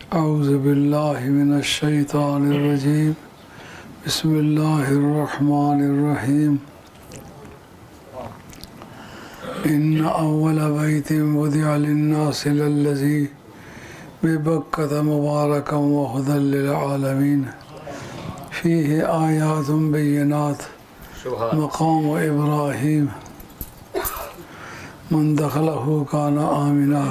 औज़ु बिल्लाहि मिनश शैतानिर रजीम बिस्मिल्लाहिर रहमानिर रहीम इन्न अव्वल बैतिन वुदिअ लिन्नासि लल्लज़ी बिबक्कता मुबारकम व हुदल लिल आलमीन फ़ीहि आयातुम बय्यिनात मक़ाम इब्राहीम मन दख़लहु कान आमिना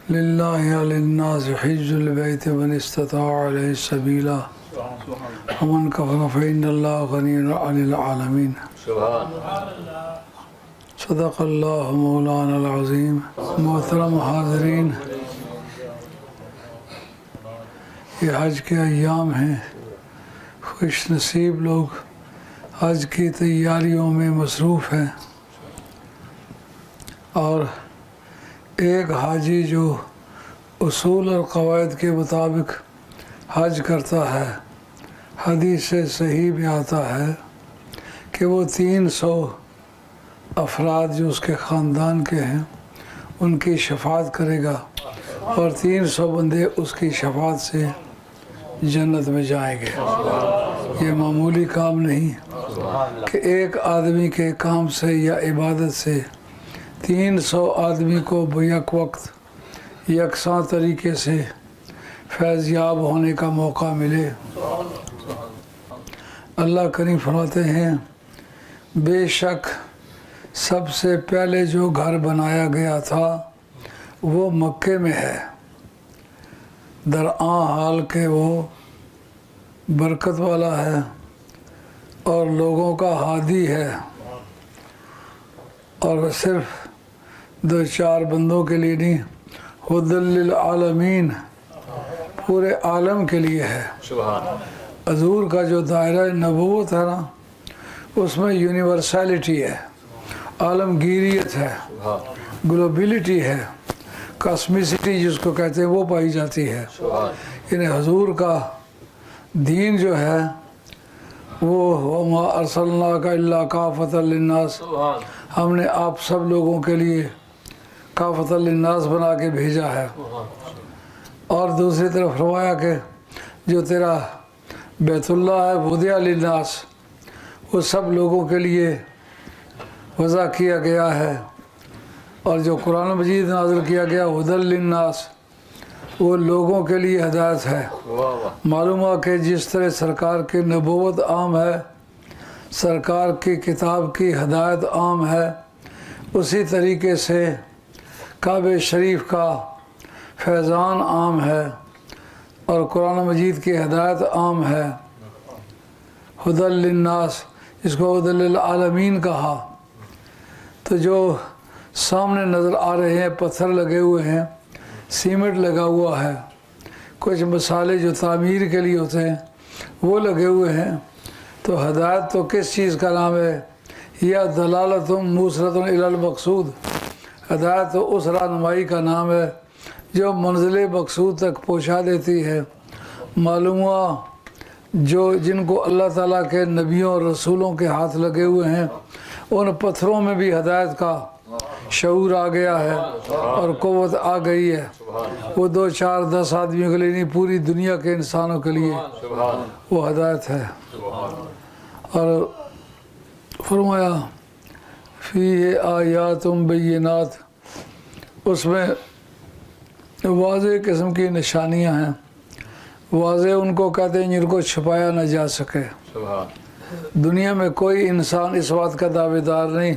लिल्लाहि अलिन्नासि हिज्जुल बैति मन इस्तताअ इलैहि सबीला वमन कफ़र फ़इन्नल्लाह गनिय्युन अनिल आलमीन सदक़ल्लाहु मौलाना अज़ीम। मोहतरम हाज़रीन, ये हज के अय्याम हैं। खुश नसीब लोग हज की तैयारियों में मसरूफ़ हैं और एक हाजी जो उसूल और क़वाइद के मुताबिक हज करता है, हदीस से सही में आता है कि वो 300 अफराद जो उसके ख़ानदान के हैं उनकी शफ़ाअत करेगा और 300 बंदे उसकी शफ़ाअत से जन्नत में जाएंगे। ये मामूली काम नहीं कि एक आदमी के काम से या इबादत से 300 आदमी को बैक वक्त यकसा तरीके से फैज़याब होने का मौका मिले। अल्लाह करीम फरमाते हैं, बेशक सबसे पहले जो घर बनाया गया था वो मक्के में है, दरआं हाल के वो बरकत वाला है और लोगों का हादी है और सिर्फ 2-4 बंदों के लिए नहीं, हुदल लिल आलमीन पूरे आलम के लिए है। हज़ूर का जो दायरा नबूवत है ना, उसमें यूनिवर्सलिटी है, आलमगीरियत है, ग्लोबलिटी है, कॉस्मिसिटी जिसको कहते हैं वो पाई जाती है। यानी हज़ूर का दीन जो है वो वमा अरसलनाका इल्ला काफ़तल लिन्नास, हमने आप सब लोगों के लिए काफ़तल लिन्नास बना के भेजा है। और दूसरी तरफ फरमाया कि जो तेरा बैतुल्लाह है वुदिअ लिन्नास, वो सब लोगों के लिए वज़ा किया गया है। और जो कुरान मजीद नाज़िल किया गया हुदल लिन्नास, वो लोगों के लिए हदायत है। मालूम है कि जिस तरह सरकार की नबूवत आम है, सरकार की किताब की हदायत आम है, उसी तरीके से काबे शरीफ का फैज़ान आम है और कुरान मजीद की हदायत आम है। हुदल लिन्नास, इसको हुदल लिल आलमीन कहा। तो जो सामने नज़र आ रहे हैं, पत्थर लगे हुए हैं, सीमेंट लगा हुआ है, कुछ मसाले जो तामीर के लिए होते हैं वो लगे हुए हैं, तो हदायत तो किस चीज़ का नाम है? या दलालतुम मूसरतुन इलल मकसूद, हदायत तो उस रहनुमाई का नाम है जो मंजिल मकसूद तक पहुँचा देती है। मालूम हुआ जो जिनको अल्लाह ताला के नबियों और रसूलों के हाथ लगे हुए हैं, उन पत्थरों में भी हदायत का शऊर आ गया है और क़ुव्वत आ गई है। वो 2-4-10 आदमियों के लिए नहीं, पूरी दुनिया के इंसानों के लिए वो हदायत है। और फरमाया फ़ीहि आयातुम बय्यिनात, उसमें वाज़ेह किस्म की निशानियाँ हैं। वाज़ेह उनको कहते हैं जिनको छुपाया न जा सके। दुनिया में कोई इंसान इस बात का दावेदार नहीं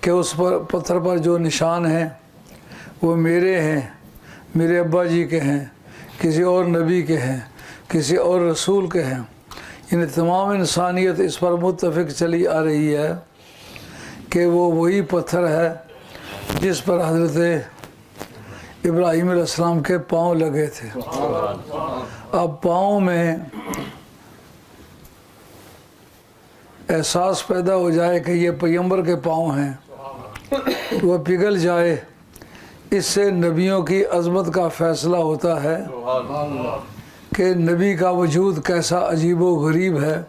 कि उस पर पत्थर पर जो निशान हैं वो मेरे हैं, मेरे अब्बा जी के हैं, किसी और नबी के हैं, किसी और रसूल के हैं। इन तमाम इंसानियत इस पर मुत्तफ़िक चली आ रही है कि वो वही पत्थर है जिस पर हज़रत इब्राहीम अलैहिस्सलाम के पाँव लगे थे। अब पाँव में एहसास पैदा हो जाए कि ये पैगंबर के पाँव हैं, वह पिघल जाए, इससे नबियों की अज़मत का फ़ैसला होता है कि नबी का वजूद कैसा अजीब व गरीब है,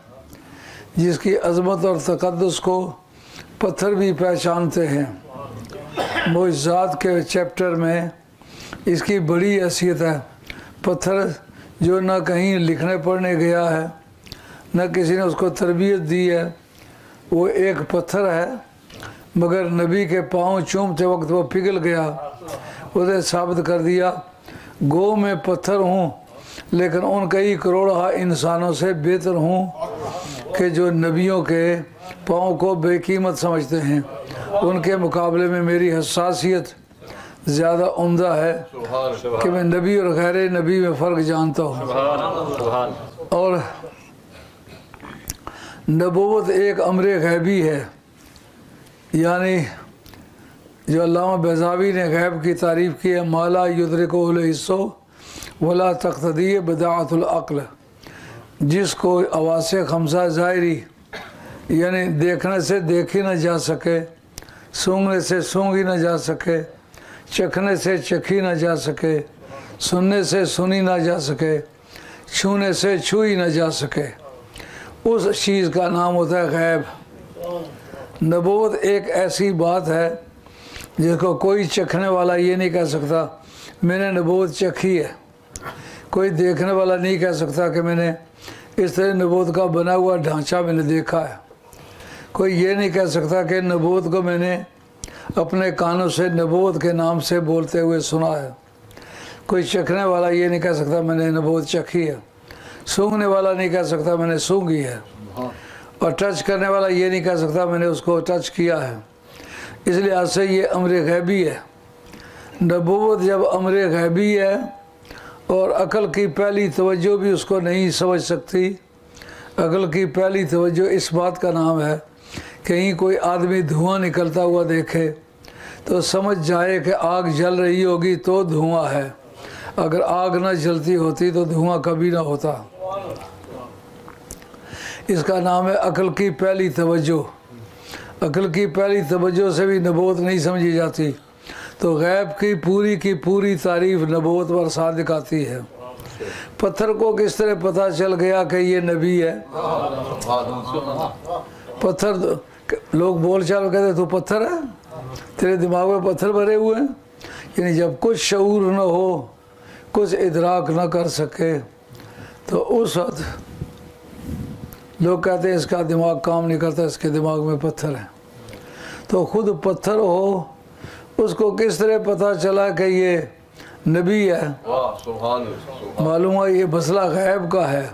जिसकी अज़मत और तक़द्दुस को पत्थर भी पहचानते हैं। मुअज़्ज़ात के चैप्टर में इसकी बड़ी हैसियत है। पत्थर जो ना कहीं लिखने पढ़ने गया है, न किसी ने उसको तरबियत दी है, वो एक पत्थर है, मगर नबी के पाँव चूमते वक्त वो पिघल गया। उसे साबित कर दिया गो मैं पत्थर हूँ, लेकिन उन कई करोड़ इंसानों से बेहतर हूँ कि जो नबियों के पाँव को बेकीमत समझते हैं। उनके मुकाबले में मेरी हसासियत ज़्यादा उम्दा है कि मैं नबी और गैर नबी में फ़र्क जानता हूँ। और नबूवत एक अमर गैबी है, यानी जो अल्लामा बेज़ावी ने गैब की तारीफ़ की है, माला युद्रिकुहुल हिस्सो वला तक़्तदी बदाअतुल अक़्ल, जिसको अवासे खमसा ज़ाहिरी यानी देखने से देखी न जा सके, सूंघने से सूंघी न जा सके, चखने से चखी न जा सके, सुनने से सुनी न जा सके, छूने से छुई न जा सके, उस चीज़ का नाम होता है गैब। नबूवत एक ऐसी बात है जिसको कोई चखने वाला ये नहीं कह सकता मैंने नबूवत चखी है। कोई देखने वाला नहीं कह सकता कि मैंने इस तरह नबूवत का बना हुआ ढांचा मैंने देखा है। कोई ये नहीं कह सकता कि नबूवत को मैंने अपने कानों से नबूवत के नाम से बोलते हुए सुना है। कोई चखने वाला ये नहीं कह सकता मैंने नबूवत चखी है। सूंघने वाला नहीं कह सकता मैंने सूंघी है। और टच करने वाला ये नहीं कह सकता मैंने उसको टच किया है। इसलिए आज से ये अमर गैबी है। नबूवत जब अमर गैबी है और अक़ल की पहली तवज्जो भी उसको नहीं समझ सकती। अक़ल की पहली तवज्जो इस बात का नाम है, कहीं कोई आदमी धुआं निकलता हुआ देखे तो समझ जाए कि आग जल रही होगी तो धुआं है। अगर आग न जलती होती तो धुआं कभी ना होता। इसका नाम है अक़ल की पहली तवज्जो। अक़ल की पहली तवज्जो से भी नबूवत नहीं समझी जाती, तो गैब की पूरी तारीफ़ नबूवत पर सादिक आती है। पत्थर को किस तरह पता चल गया कि ये नबी है? पत्थर लोग बोल चाल कहते तू पत्थर है, तेरे दिमाग में पत्थर भरे हुए हैं। यानी जब कुछ शऊर न हो, कुछ इदराक न कर सके, तो उस वक्त लोग कहते हैं इसका दिमाग काम नहीं करता, इसके दिमाग में पत्थर है। तो खुद पत्थर हो उसको किस तरह पता चला कि ये नबी है? मालूम है ये मसला गैब का है।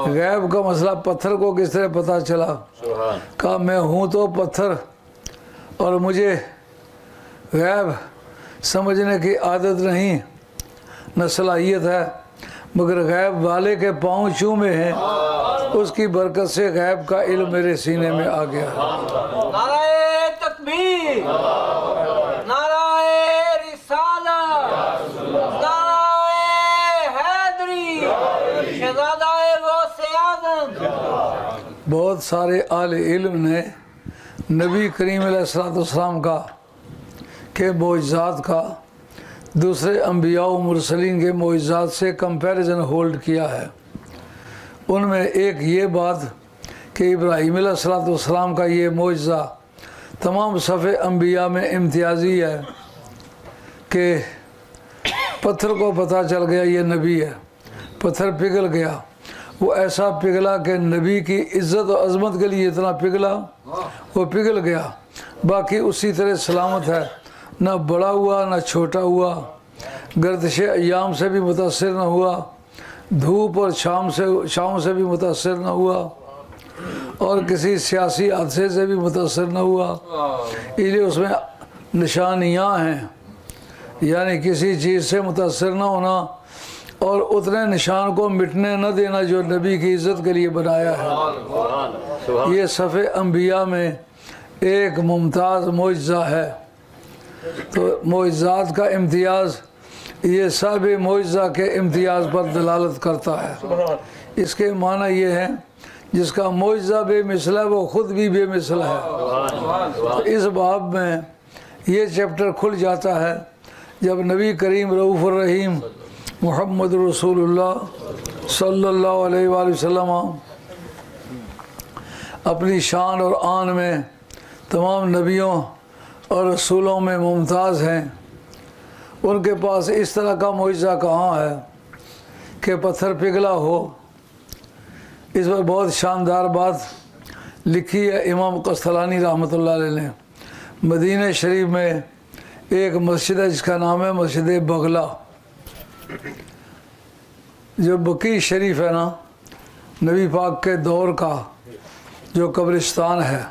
गैब का मसला पत्थर को किस तरह पता चला? कहा मैं हूँ तो पत्थर और मुझे गैब समझने की आदत नहीं न सलाहियत है, मगर गैब वाले के पाँव चूमे हैं, उसकी बरकत से गैब का इल्म मेरे सीने में आ गया। नाराए तकबीर, नाराए रिसालत, नाराए हैदरी, शहजादाए गौसे आज़म। बहुत सारे आले इल्म ने नबी करीम अलैहिस्सलाम का के मोइज़ात का दूसरे अम्बिया व मुरसलीन के मोइज़ात से कंपैरिजन होल्ड किया है। उनमें एक ये बात कि इब्राहीम अलैहिस्सलाम का ये मोइज़ा तमाम सफ़े अम्बिया में इम्तियाज़ी है कि पत्थर को पता चल गया ये नबी है। पत्थर पिघल गया, वो ऐसा पिघला कि नबी की इज़्ज़त और अज़मत के लिए इतना पिघला, वो पिघल गया। बाकी उसी तरह सलामत है, ना बड़ा हुआ ना छोटा हुआ, गर्दिश अयाम से भी मुतासिर न हुआ, धूप और छाँव से भी मुतासिर न हुआ, और किसी सियासी हादसे से भी मुतासिर न हुआ। इसलिए उसमें निशानियाँ हैं, यानी किसी चीज़ से मुतासिर न होना और उतने निशान को मिटने न देना जो नबी की इज़्ज़त के लिए बनाया है। ये सफ़े अम्बिया में एक मुमताज़ मोइज़ा है। तो मोइज़ात का इम्तियाज़ ये सब मोइज़ा के इम्तियाज़ पर दलालत करता है। इसके माना ये है जिसका मोइज़ा बेमिसल है वो ख़ुद भी बेमिसल है। तो इस बाब में ये चैप्टर खुल जाता है जब नबी करीम रऊफ़ुर रहीम मुहम्मद रसूलुल्लाह सल्लल्लाहु अलैहि वसल्लम अपनी शान और आन में तमाम नबियों और रसूलों में मुमताज़ हैं उनके पास इस तरह का मुआजिज़ा कहाँ है कि पत्थर पिघला हो। इस पर बहुत शानदार बात लिखी है इमाम कस्तलानी रहमतुल्लाह अलैह ने। मदीना शरीफ में एक मस्जिद है जिसका नाम है मस्जिद बगला। जो बकी शरीफ है ना, नबी पाक के दौर का जो कब्रिस्तान है,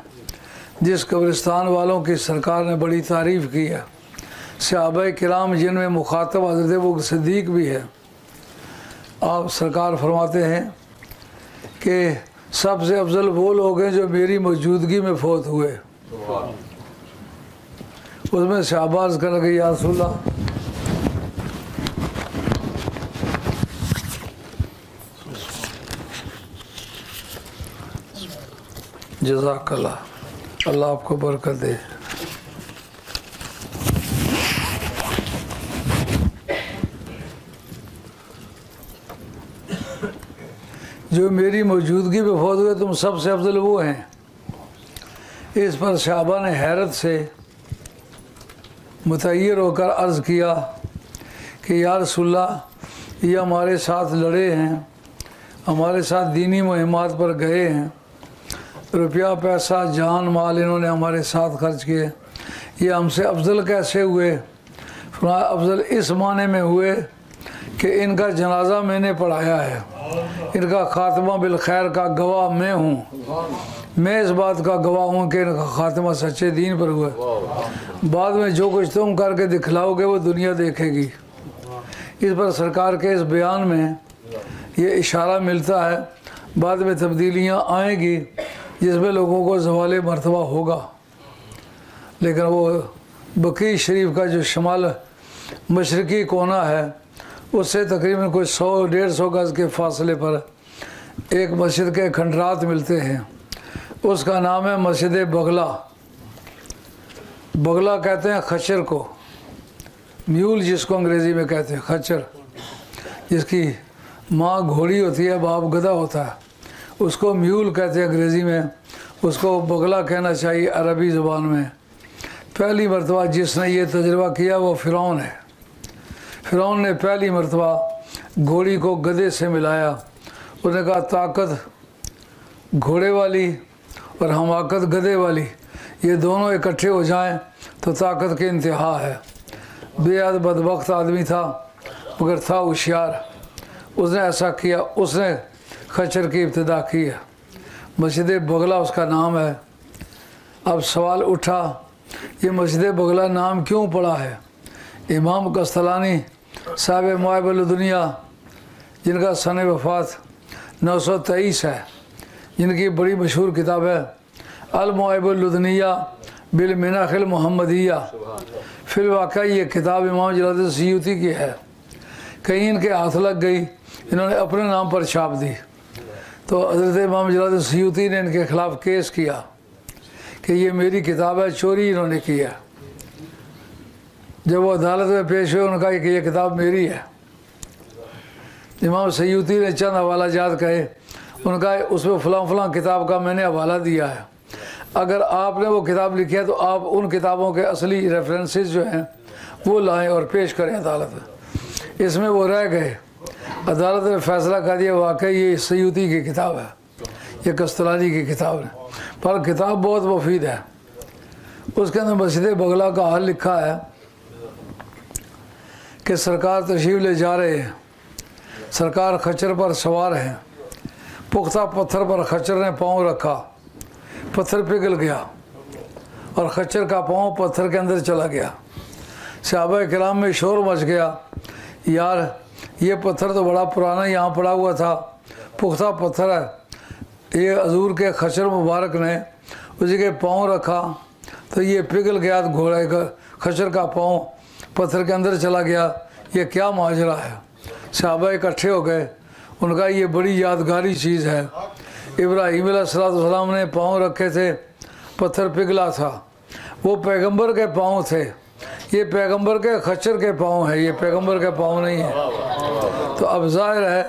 जिस कब्रिस्तान वालों की सरकार ने बड़ी तारीफ़ की है, सहाबा किराम जिनमें मुखातब हज़रत अबू बकर सिद्दीक़ भी है। आप सरकार फरमाते हैं कि सबसे अफजल वो लोग हैं जो मेरी मौजूदगी में फौत हुए। उसमें शहबाज कर लगे या रसूलल्लाह, जज़ाकल्लाह, अल्लाह आपको बरकत दे। जो मेरी मौजूदगी में फौत हुए तुम सबसे अफजल वो हैं। इस पर शहबा ने हैरत से मुतय्यर होकर अर्ज़ किया कि या रसूलल्लाह, ये हमारे साथ लड़े हैं, हमारे साथ दीनी मुहिमात पर गए हैं, रुपया पैसा जान माल इन्होंने हमारे साथ खर्च किए, ये हमसे अफजल कैसे हुए? फरमाया अफजल इस माने में हुए कि इनका जनाजा मैंने पढ़ाया है, इनका ख़ात्मा बिल खैर का गवाह मैं हूँ, मैं इस बात का गवाह हूँ कि इनका ख़ात्मा सच्चे दीन पर हुआ। बाद में जो कुछ तुम करके दिखलाओगे वो दुनिया देखेगी। इस पर सरकार के इस बयान में ये इशारा मिलता है बाद में तब्दीलियाँ आएंगी जिसमें लोगों को ज़वाल मर्तबा होगा। लेकिन वो बकी शरीफ का जो शमाल मशरक़ी कोना है उससे तकरीबन कोई 100-150 गज़ के फासले पर एक मस्जिद के खंडरात मिलते हैं। उसका नाम है मस्जिद बगला। बगला कहते हैं खच्चर को, म्यूल जिसको अंग्रेज़ी में कहते हैं, खच्चर जिसकी माँ घोड़ी होती है बाप गधा होता है, उसको म्यूल कहते हैं अंग्रेज़ी में, उसको बगला कहना चाहिए अरबी ज़ुबान में। पहली मरतबा जिसने ये तजुर्बा किया वो फ़िरौन है। फ़िरौन ने पहली मरतबा घोड़ी को गधे से मिलाया। उसने कहा ताकत घोड़े वाली और हमाकत गधे वाली, ये दोनों इकट्ठे हो जाएं तो ताकत की इंतहा है। बेहद बदबख्त आदमी था मगर था होशियार। उसने ऐसा किया, उसने खच्चर की इब्तिदा की है। मस्जिद बगला उसका नाम है। अब सवाल उठा ये मस्जिद बगला नाम क्यों पड़ा है? इमाम कस्तलानी साहिब मुआइबुल दुनिया जिनका सन वफ़ात 923 है, जिनकी बड़ी मशहूर किताब है अल मुआइबुल दुनिया बिल मिनाखिल मोहम्मदिया। फिर वाकई ये किताब इमाम जलालुद्दीन सयूती की है। कहीं इनके हाथ लग गई, इन्होंने अपने नाम पर छाप दी, तो हज़रत इमाम जलालुद्दीन सयूती ने इनके ख़िलाफ़ केस किया कि ये मेरी किताब है, चोरी इन्होंने की है। जब वो अदालत में पेश हुए उन्होंने कहा कि ये किताब मेरी है। इमाम सयूती ने चंद हवाला जात कहे, उनका उसमें फ़लाँ फ़लाँ किताब का मैंने हवाला दिया है, अगर आपने वो किताब लिखी है तो आप उन किताबों के असली रेफरेंसेस जो हैं वो लाएं और पेश करें अदालत में। इसमें वो रह गए। अदालत ने फ़ैसला कर दिया वाकई ये सयूती की किताब है, ये कस्तलानी की किताब है, पर किताब बहुत मुफीद है। उसके अंदर मस्जिद बगला का हाल लिखा है कि सरकार तशरीफ़ ले जा रहे हैं, सरकार खच्चर पर सवार हैं, पुख्ता पत्थर पर खच्चर ने पाँव रखा, पत्थर पिघल गया और खच्चर का पाँव पत्थर के अंदर चला गया। सहाबा किराम में शोर मच गया, यार ये पत्थर तो बड़ा पुराना यहाँ पड़ा हुआ था, पुख्ता पत्थर है, ये हजूर के खच्चर मुबारक ने उसी के पाँव रखा तो ये पिघल गया, घोड़े का खच्चर का पाँव पत्थर के अंदर चला गया, ये क्या माजरा है? सहाबा इकट्ठे हो गए, उनका ये बड़ी यादगारी चीज़ है। इब्राहीम अलैहिस्सलाम ने पाँव रखे थे, पत्थर पिघला था, वो पैगंबर के पाँव थे, ये पैगंबर के खच्चर के पाँव हैं, ये पैगंबर के पाँव नहीं है। तो अब जाहिर है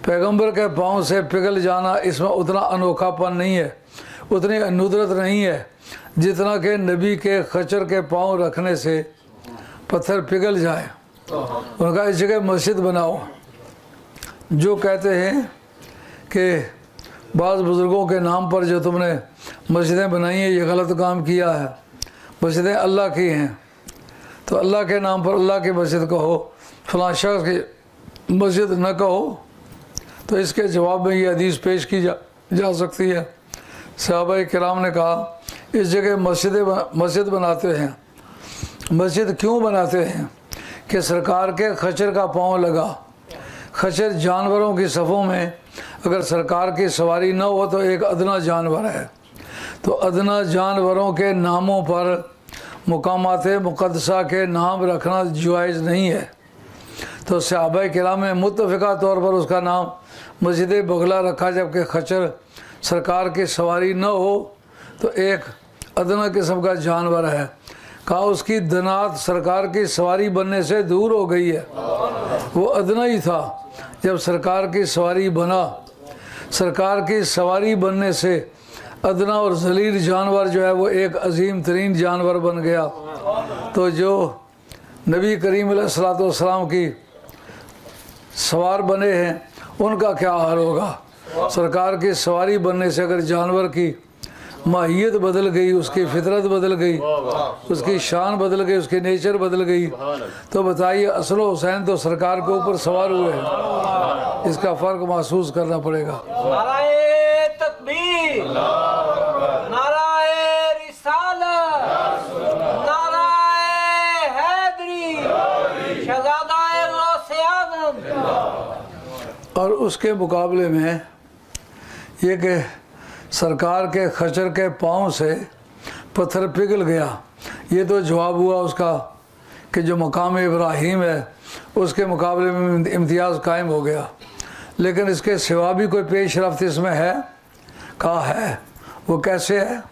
पैगंबर के पाँव से पिघल जाना इसमें उतना अनोखापन नहीं है, उतनी नुदरत नहीं है जितना कि नबी के खच्चर के पाँव रखने से पत्थर पिघल जाए। उनका इस जगह मस्जिद बनाओ। जो कहते हैं कि बाज़ बुज़ुर्गों के नाम पर जो तुमने मस्जिदें बनाई हैं ये गलत काम किया है, मस्जिदें अल्लाह की हैं, तो अल्लाह के नाम पर अल्लाह की मस्जिद कहो, फलां शख्स की मस्जिद न कहो। तो इसके जवाब में ये हदीस पेश की जा सकती है। सहाबा किराम ने कहा इस जगह मस्जिद बनाते हैं। मस्जिद क्यों बनाते हैं कि सरकार के खच्चर का पाँव लगा। खच्चर जानवरों की सफ़ों में अगर सरकार की सवारी न हो तो एक अदना जानवर है, तो अदना जानवरों के नामों पर मुकामात मुक़द्दसा के नाम रखना जायज़ नहीं है। तो सहाबा किराम ने मुत्तफ़िक़ा तौर पर उसका नाम मस्जिद बगला रखा, जबकि खच्चर सरकार की सवारी न हो तो एक अदना किस्म का जानवर है। कहा उसकी दनात सरकार की सवारी बनने से दूर हो गई है। वो अदना ही था, जब सरकार की सवारी बना, सरकार की सवारी बनने से अदना और ज़लील जानवर जो है वो एक अजीम तरीन जानवर बन गया। तो जो नबी करीम अलैहिस्सलातु वस्सलाम की सवार बने हैं उनका क्या हाल होगा। सरकार की सवारी बनने से अगर जानवर की माहियत बदल गई, उसकी फितरत बदल गई, उसकी शान बदल गई, उसकी नेचर बदल गई, तो बताइए असल हुसैन तो सरकार के ऊपर सवार हुए हैं। इसका फ़र्क महसूस करना पड़ेगा। नाराए तकबीर, नाराए रिसालत, नाराए हैदरी, शहज़ादाए गौसे आज़म। और उसके मुकाबले में ये कि सरकार के खच्चर के पाँव से पत्थर पिघल गया, ये तो जवाब हुआ उसका कि जो मकाम इब्राहीम है उसके मुकाबले में इम्तियाज़ कायम हो गया। लेकिन इसके सिवा भी कोई पेश रफ्त इसमें है, कहा है। वो कैसे है?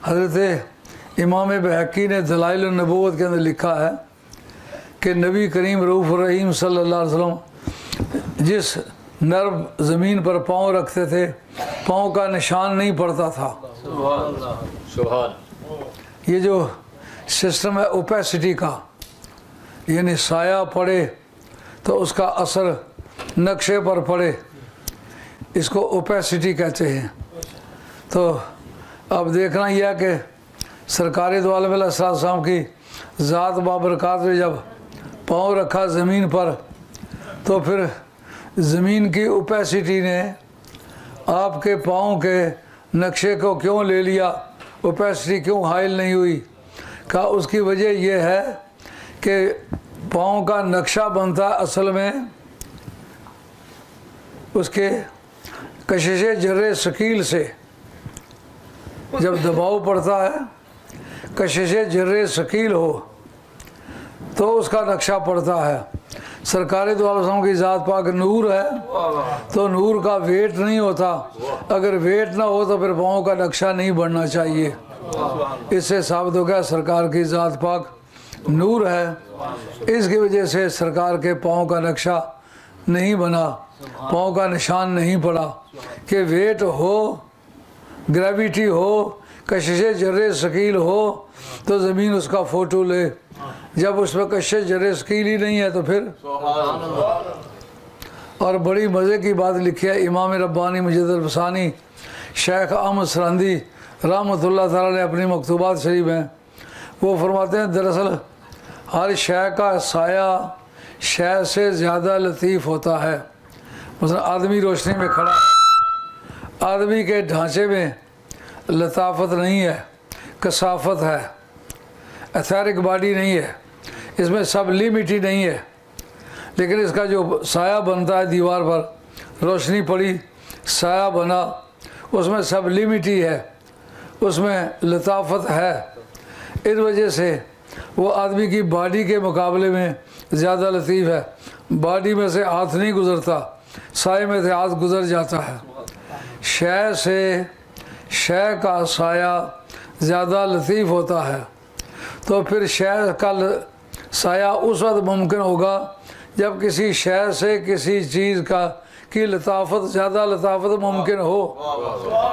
हज़रत इमाम बहकी ने दलाइल नबूवत के अंदर लिखा है कि नबी करीम रऊफ़ रहीम सल्लल्लाहु अलैहि वसल्लम जिस नर्म ज़मीन पर पाँव रखते थे, पाँव का निशान नहीं पड़ता था। ये जो सिस्टम है ओपेसिटी का, यानी साया पड़े तो उसका असर नक्शे पर पड़े, इसको ओपेसिटी कहते हैं। तो अब देखना यह है कि सरकारी दो आलम अलैहिस्सलाम की ज़ात बाबरकात ने जब पाँव रखा ज़मीन पर, तो फिर ज़मीन की ओपेसिटी ने आपके पाँव के नक्शे को क्यों ले लिया, ओपेसिटी क्यों हाइल नहीं हुई? कहा उसकी वजह यह है कि पाँव का नक्शा बनता असल में उसके कशिश जर्रे शकील से। जब दबाव पड़ता है, कशिश जर्रे शकील हो तो उसका नक्शा पड़ता है। सरकारी दो आलम की ज़ात पाक नूर है, तो नूर का वेट नहीं होता। अगर वेट ना हो तो फिर पाँव का नक्शा नहीं बढ़ना चाहिए। इससे साबित हो गया सरकार की ज़ात पाक नूर है, इसकी वजह से सरकार के पाँव का नक्शा नहीं बना, पाँव का निशान नहीं पड़ा। कि वेट हो, ग्रेविटी हो, कशिश जर्रे शकील हो तो ज़मीन उसका फ़ोटो ले। जब उसमें कशिश जर्रे शकील ही नहीं है तो फिर। और बड़ी मज़े की बात लिखी है इमाम रब्बानी मुजद्दिद फसानी शेख अहमद सरहंदी रहमतुल्लाह ताला ने अपनी मकतूबात शरीफ में। वो फरमाते हैं दरअसल हर शय का साया शय से ज़्यादा लतीफ़ होता है। मसलन आदमी रोशनी में खड़ा है, आदमी के ढांचे में लताफत नहीं है, कसाफत है, एथेरिक बॉडी नहीं है, इसमें सबलिमिटी नहीं है। लेकिन इसका जो साया बनता है दीवार पर, रोशनी पड़ी साया बना, उसमें सबलिमिटी है, उसमें लताफत है। इस वजह से वो आदमी की बॉडी के मुकाबले में ज़्यादा लतीफ़ है। बॉडी में से हाथ नहीं गुज़रता, साए में से हाथ गुज़र जाता है। शय से शय का साया ज़्यादा लतीफ़ होता है, तो फिर शय का साया उस वक्त मुमकिन होगा जब किसी शय से किसी चीज़ की लताफत ज़्यादा लताफत मुमकिन हो।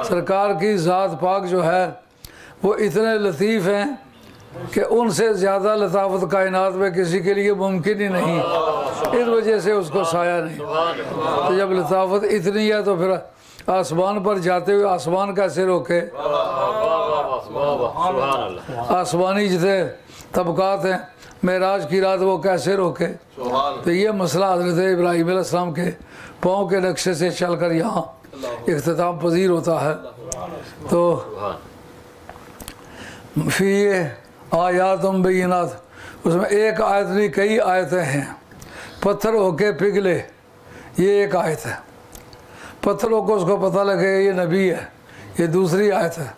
सरकार की ज़ात पाक जो है वो इतने लतीफ़ हैं कि उनसे ज़्यादा लताफत कायनात में किसी के लिए मुमकिन ही नहीं, इस वजह से उसको साया नहीं। तो जब लताफत इतनी है तो फिर आसमान पर जाते हुए आसमान कैसे रोके? आसमानी जितने तबकात हैं मेराज की रात वो कैसे रोके? तो ये मसला हज़रत इब्राहीम अलैहिस्सलाम के पाँव के नक्शे से चलकर यहाँ इख्तिताम पजीर होता है। तो फिर आयातुम बैयिनात, उसमें एक आयत नहीं कई आयतें हैं। पत्थर होके पिघले, ये एक आयत है। पत्थरों को उसको पता लगे ये नबी है, ये दूसरी आयत है।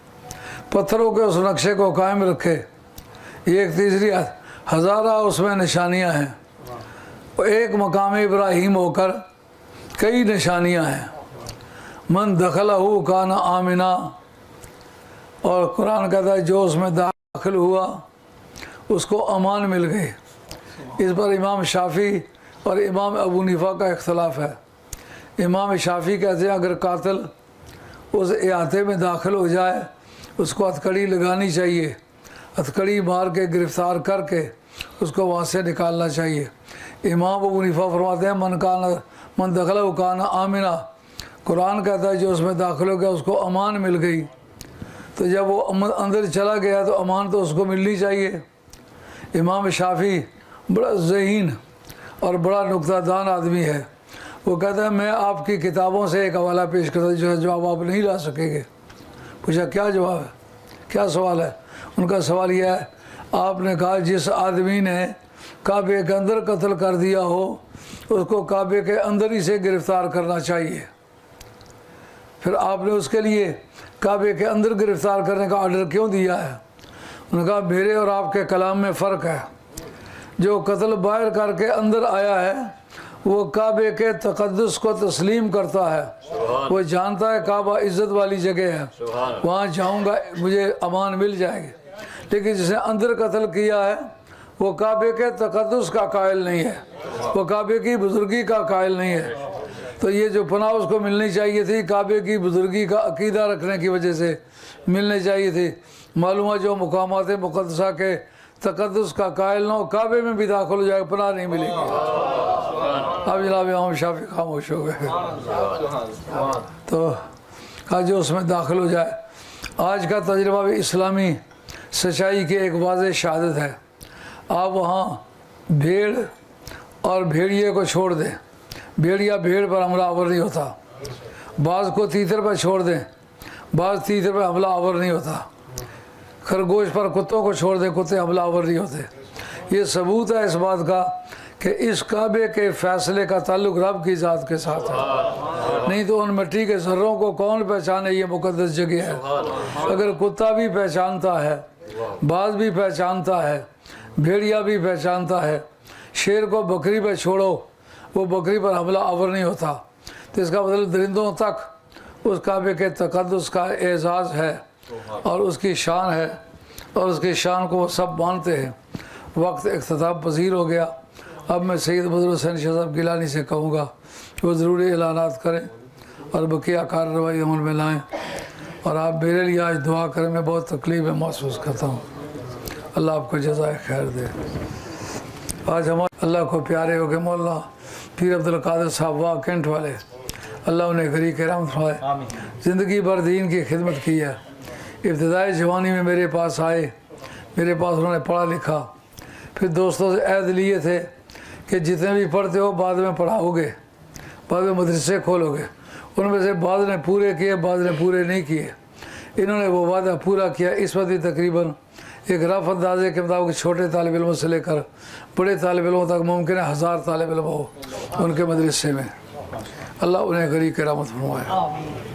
पत्थरों के उस नक्शे को कायम रखे, ये एक तीसरी आयत। हज़ारा उसमें निशानियां हैं। एक मकाम इब्राहीम होकर कई निशानियां हैं। मन दखलहू काना आमिना, और कुरान कहता है जो उसमें दाखिल हुआ उसको अमान मिल गई। इस पर इमाम शाफी और इमाम अबू हनीफा का इख्तलाफ है। इमाम शाफी कहते हैं अगर कातिल उस इहाते में दाखिल हो जाए उसको हथकड़ी लगानी चाहिए, हथकड़ी मार के गिरफ़्तार करके उसको वहाँ से निकालना चाहिए। इमाम अबू हनीफा फरमाते हैं मन दखला काना आमिना, कुरान कहता है जो उसमें दाखिल हो गया उसको अमान मिल गई। तो जब वो अंदर चला गया तो अमान तो उसको मिलनी चाहिए। इमाम शाफी बड़ा ज़हीन और बड़ा नुक्तादान आदमी है। वो कहता है मैं आपकी किताबों से एक हवाला पेश करता हूँ जो जवाब आप नहीं ला सकेंगे। पूछा क्या जवाब है, क्या सवाल है? उनका सवाल यह है, आपने कहा जिस आदमी ने काबे के अंदर कत्ल कर दिया हो उसको काबे के अंदर ही से गिरफ़्तार करना चाहिए। फिर आपने उसके लिए काबे के अंदर गिरफ़्तार करने का ऑर्डर क्यों दिया है? उन्होंने कहा मेरे और आपके कलाम में फ़र्क है। जो कत्ल बाहर करके अंदर आया है वो काबे के तक़द्दुस को तस्लीम करता है, वो जानता है काबा इज़्ज़त वाली जगह है, वहाँ जाऊँगा मुझे अमान मिल जाएगी। लेकिन जिसने अंदर कत्ल किया है वो काबे के तक़द्दुस का कायल नहीं है, वो काबे की बुज़ुर्गी का कायल नहीं है। तो ये जो पनाह उसको मिलनी चाहिए थी काबे की बुज़ुर्गी का अकीदा रखने की वजह से मिलनी चाहिए थी। मालूम है जो मुकामात मुक़द्दसा के तक़द्दुस का कायल ना हो काबे में भी दाखिल हो जाएगा, पनाह नहीं मिलेगी। अब जनाब इमाम शाफी खामोश हो गए। तो कहा जो उसमें दाखिल हो जाए। आज का तजर्बा भी इस्लामी सच्चाई की एक वाज़ेह शहादत है। आप वहाँ भेड़ और भेड़िए को छोड़ दें, भेड़िया भेड़ पर हमला आवर नहीं होता। बाज़ को तीतर पर छोड़ दें, बाज़ तीतर पर हमला आवर नहीं होता। खरगोश पर कुत्तों को छोड़ दें, कुत्ते हमला आवर नहीं होते। ये सबूत है इस बात का कि इस काबे के फ़ैसले का ताल्लुक़ रब की ज़ात के साथ है। नहीं तो उन मिट्टी के ज़र्रों को कौन पहचाने, ये मुक़द्दस जगह है। अगर कुत्ता भी पहचानता है, बाज़ भी पहचानता है, भेड़िया भी पहचानता है, शेर को बकरी पर छोड़ो वो बकरी पर हमला आवर नहीं होता। तो इसका मतलब दरिंदों तक उस काबे के तक़द्दुस का एज़ाज़ है और उसकी शान है, और उसकी शान को वो सब मानते हैं। वक्त इख्तिताम पजीर हो गया। अब मैं सैयद बदरुल हुसैन शाह साहब गिलानी से कहूँगा कि वो ज़रूरी ऐलानात करें और बकिया कार्रवाई अमल में लाएँ। और आप मेरे लिए आज दुआ करें, मैं बहुत तकलीफ़ महसूस करता हूँ। अल्लाह आपको जज़ाए खैर दे। आज हम अल्लाह को प्यारे हो गए मौलाना पीर अब्दुल कादिर साहब वाह कैंट वाले, अल्लाह उन्हें गरी के रहमत फरमाए। ज़िंदगी भर दीन की खिदमत की है। इब्तिदाई जवानी में मेरे पास आए, मेरे पास उन्होंने पढ़ा लिखा, फिर दोस्तों से अहद लिए थे कि जितने भी पढ़ते हो बाद में पढ़ाओगे, बाद में मदरसे खोलोगे। उनमें से बाद ने पूरे किए, बाद ने पूरे नहीं किए। इन्होंने वो वादा पूरा किया। इस वक्त भी तकरीबन एक रफ़ अंदाजे के मुताबिक छोटे तालिब इल्मों से लेकर बड़े तालिब इल्मों तक मुमकिन है 1000 तालिब इल्म हो उनके मदरसे में। अल्लाह उन्हें गरी के रहमत फरमाए।